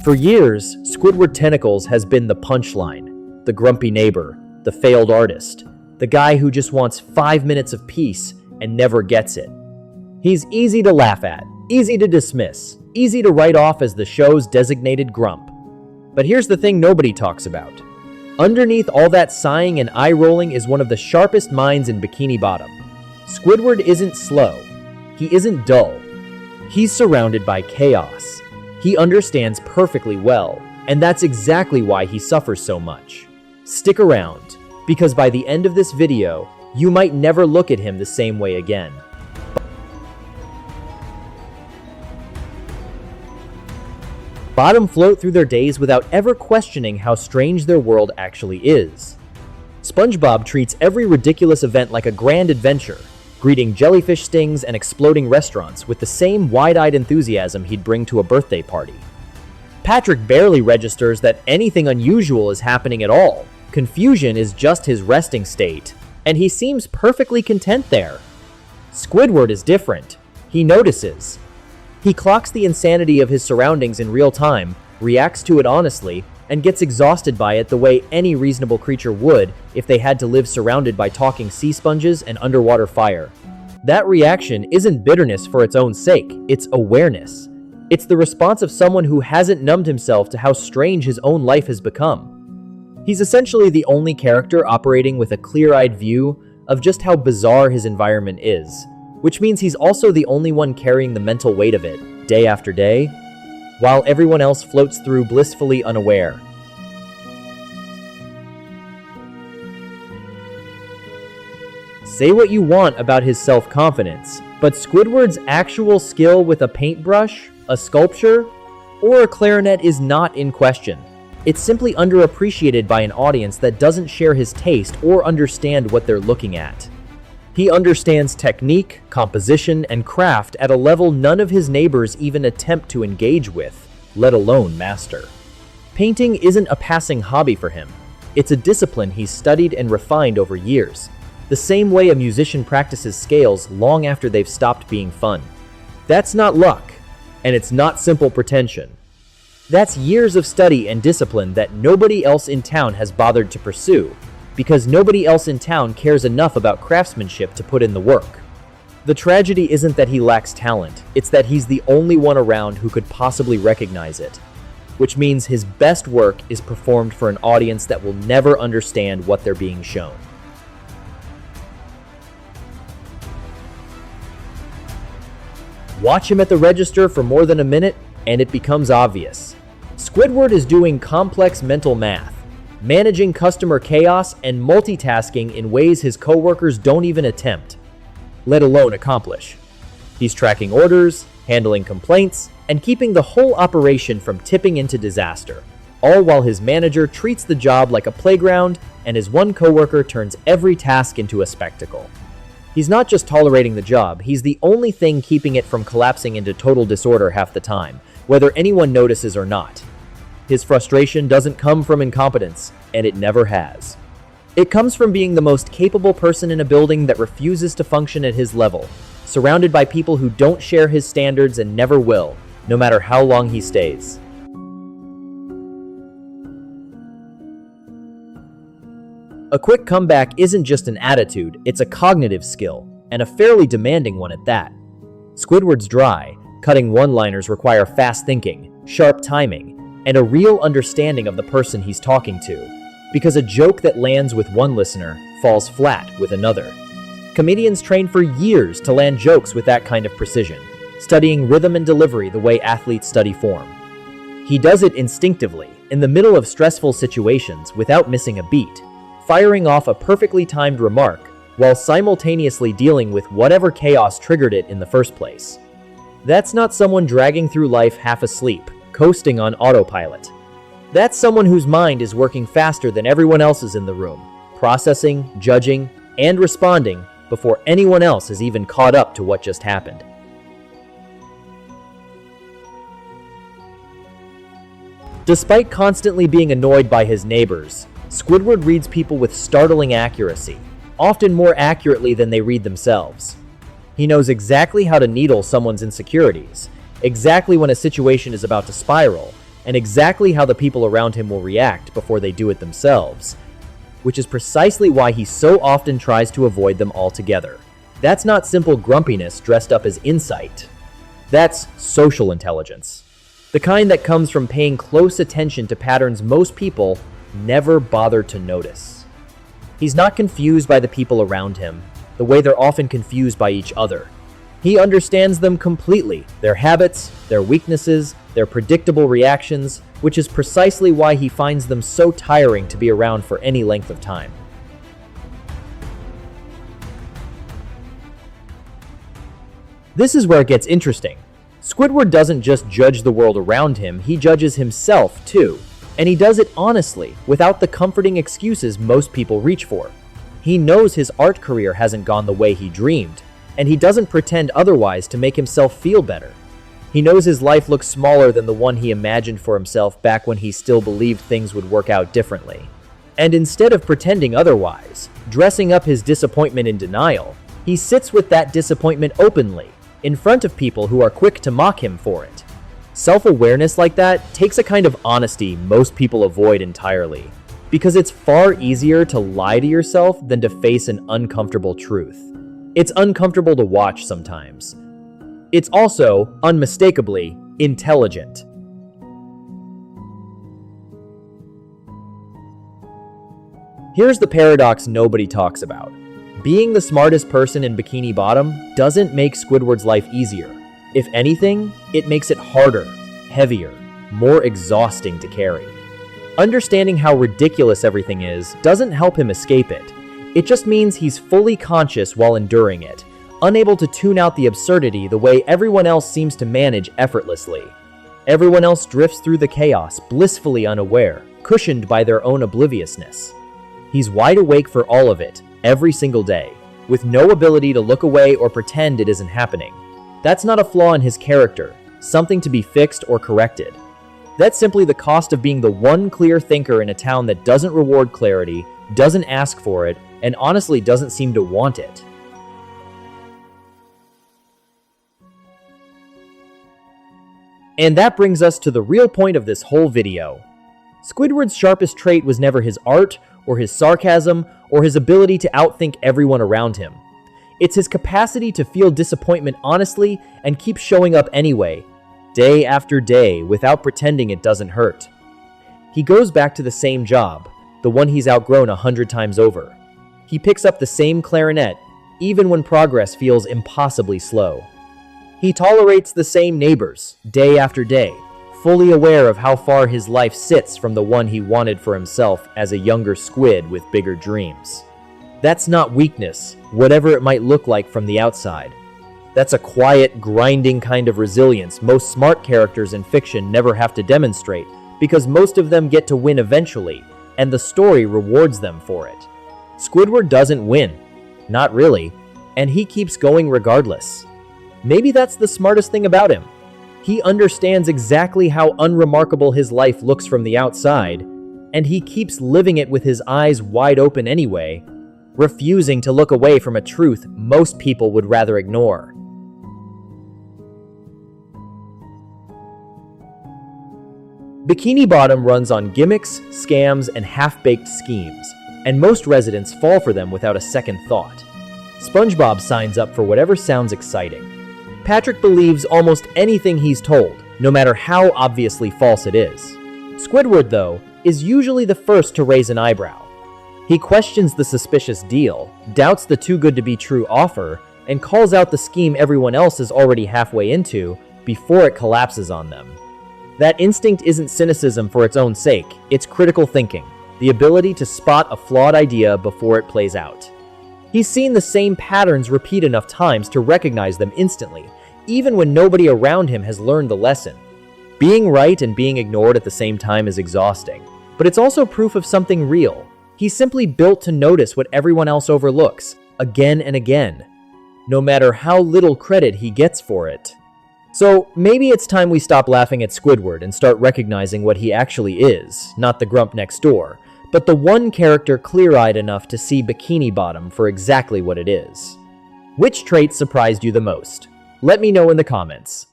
For years, Squidward Tentacles has been the punchline, the grumpy neighbor, the failed artist, the guy who just wants 5 minutes of peace and never gets it. He's easy to laugh at, easy to dismiss, easy to write off as the show's designated grump. But here's the thing nobody talks about. Underneath all that sighing and eye-rolling is one of the sharpest minds in Bikini Bottom. Squidward isn't slow. He isn't dull. He's surrounded by chaos. He understands perfectly well, and that's exactly why he suffers so much. Stick around, because by the end of this video, you might never look at him the same way again. Bottom float through their days without ever questioning how strange their world actually is. Spongebob treats every ridiculous event like a grand adventure, greeting jellyfish stings and exploding restaurants with the same wide-eyed enthusiasm he'd bring to a birthday party. Patrick barely registers that anything unusual is happening at all. Confusion is just his resting state, and he seems perfectly content there. Squidward is different. He notices. He clocks the insanity of his surroundings in real time, reacts to it honestly, and gets exhausted by it the way any reasonable creature would if they had to live surrounded by talking sea sponges and underwater fire. That reaction isn't bitterness for its own sake, it's awareness. It's the response of someone who hasn't numbed himself to how strange his own life has become. He's essentially the only character operating with a clear-eyed view of just how bizarre his environment is, which means he's also the only one carrying the mental weight of it, day after day, while everyone else floats through blissfully unaware. Say what you want about his self-confidence, but Squidward's actual skill with a paintbrush, a sculpture, or a clarinet is not in question. It's simply underappreciated by an audience that doesn't share his taste or understand what they're looking at. He understands technique, composition, and craft at a level none of his neighbors even attempt to engage with, let alone master. Painting isn't a passing hobby for him. It's a discipline he's studied and refined over years, the same way a musician practices scales long after they've stopped being fun. That's not luck, and it's not simple pretension. That's years of study and discipline that nobody else in town has bothered to pursue, because nobody else in town cares enough about craftsmanship to put in the work. The tragedy isn't that he lacks talent, it's that he's the only one around who could possibly recognize it, which means his best work is performed for an audience that will never understand what they're being shown. Watch him at the register for more than a minute, and it becomes obvious. Squidward is doing complex mental math, managing customer chaos and multitasking in ways his coworkers don't even attempt, let alone accomplish. He's tracking orders, handling complaints, and keeping the whole operation from tipping into disaster, all while his manager treats the job like a playground and his one coworker turns every task into a spectacle. He's not just tolerating the job, he's the only thing keeping it from collapsing into total disorder half the time, whether anyone notices or not. His frustration doesn't come from incompetence, and it never has. It comes from being the most capable person in a building that refuses to function at his level, surrounded by people who don't share his standards and never will, no matter how long he stays. A quick comeback isn't just an attitude, it's a cognitive skill, and a fairly demanding one at that. Squidward's dry, cutting one-liners require fast thinking, sharp timing, and a real understanding of the person he's talking to, because a joke that lands with one listener falls flat with another. Comedians train for years to land jokes with that kind of precision, studying rhythm and delivery the way athletes study form. He does it instinctively, in the middle of stressful situations without missing a beat, firing off a perfectly timed remark while simultaneously dealing with whatever chaos triggered it in the first place. That's not someone dragging through life half asleep, coasting on autopilot. That's someone whose mind is working faster than everyone else's in the room, processing, judging, and responding before anyone else has even caught up to what just happened. Despite constantly being annoyed by his neighbors, Squidward reads people with startling accuracy, often more accurately than they read themselves. He knows exactly how to needle someone's insecurities, exactly when a situation is about to spiral, and exactly how the people around him will react before they do it themselves, which is precisely why he so often tries to avoid them altogether. That's not simple grumpiness dressed up as insight. That's social intelligence. The kind that comes from paying close attention to patterns most people never bother to notice. He's not confused by the people around him, the way they're often confused by each other. He understands them completely, their habits, their weaknesses, their predictable reactions, which is precisely why he finds them so tiring to be around for any length of time. This is where it gets interesting. Squidward doesn't just judge the world around him, he judges himself too. And he does it honestly, without the comforting excuses most people reach for. He knows his art career hasn't gone the way he dreamed, and he doesn't pretend otherwise to make himself feel better. He knows his life looks smaller than the one he imagined for himself back when he still believed things would work out differently. And instead of pretending otherwise, dressing up his disappointment in denial, he sits with that disappointment openly, in front of people who are quick to mock him for it. Self-awareness like that takes a kind of honesty most people avoid entirely, because it's far easier to lie to yourself than to face an uncomfortable truth. It's uncomfortable to watch sometimes. It's also, unmistakably, intelligent. Here's the paradox nobody talks about. Being the smartest person in Bikini Bottom doesn't make Squidward's life easier. If anything, it makes it harder, heavier, more exhausting to carry. Understanding how ridiculous everything is doesn't help him escape it. It just means he's fully conscious while enduring it, unable to tune out the absurdity the way everyone else seems to manage effortlessly. Everyone else drifts through the chaos, blissfully unaware, cushioned by their own obliviousness. He's wide awake for all of it, every single day, with no ability to look away or pretend it isn't happening. That's not a flaw in his character, something to be fixed or corrected. That's simply the cost of being the one clear thinker in a town that doesn't reward clarity, doesn't ask for it, and honestly doesn't seem to want it. And that brings us to the real point of this whole video. Squidward's sharpest trait was never his art, or his sarcasm, or his ability to outthink everyone around him. It's his capacity to feel disappointment honestly and keep showing up anyway, day after day, without pretending it doesn't hurt. He goes back to the same job, the one he's outgrown 100 times over. He picks up the same clarinet, even when progress feels impossibly slow. He tolerates the same neighbors, day after day, fully aware of how far his life sits from the one he wanted for himself as a younger squid with bigger dreams. That's not weakness, whatever it might look like from the outside. That's a quiet, grinding kind of resilience most smart characters in fiction never have to demonstrate, because most of them get to win eventually, and the story rewards them for it. Squidward doesn't win. Not really. And he keeps going regardless. Maybe that's the smartest thing about him. He understands exactly how unremarkable his life looks from the outside, and he keeps living it with his eyes wide open anyway, refusing to look away from a truth most people would rather ignore. Bikini Bottom runs on gimmicks, scams, and half-baked schemes, and most residents fall for them without a second thought. Spongebob signs up for whatever sounds exciting. Patrick believes almost anything he's told, no matter how obviously false it is. Squidward, though, is usually the first to raise an eyebrow. He questions the suspicious deal, doubts the too-good-to-be-true offer, and calls out the scheme everyone else is already halfway into before it collapses on them. That instinct isn't cynicism for its own sake, it's critical thinking, the ability to spot a flawed idea before it plays out. He's seen the same patterns repeat enough times to recognize them instantly, even when nobody around him has learned the lesson. Being right and being ignored at the same time is exhausting, but it's also proof of something real. He's simply built to notice what everyone else overlooks, again and again, no matter how little credit he gets for it. So maybe it's time we stop laughing at Squidward and start recognizing what he actually is, not the grump next door, but the one character clear-eyed enough to see Bikini Bottom for exactly what it is. Which trait surprised you the most? Let me know in the comments.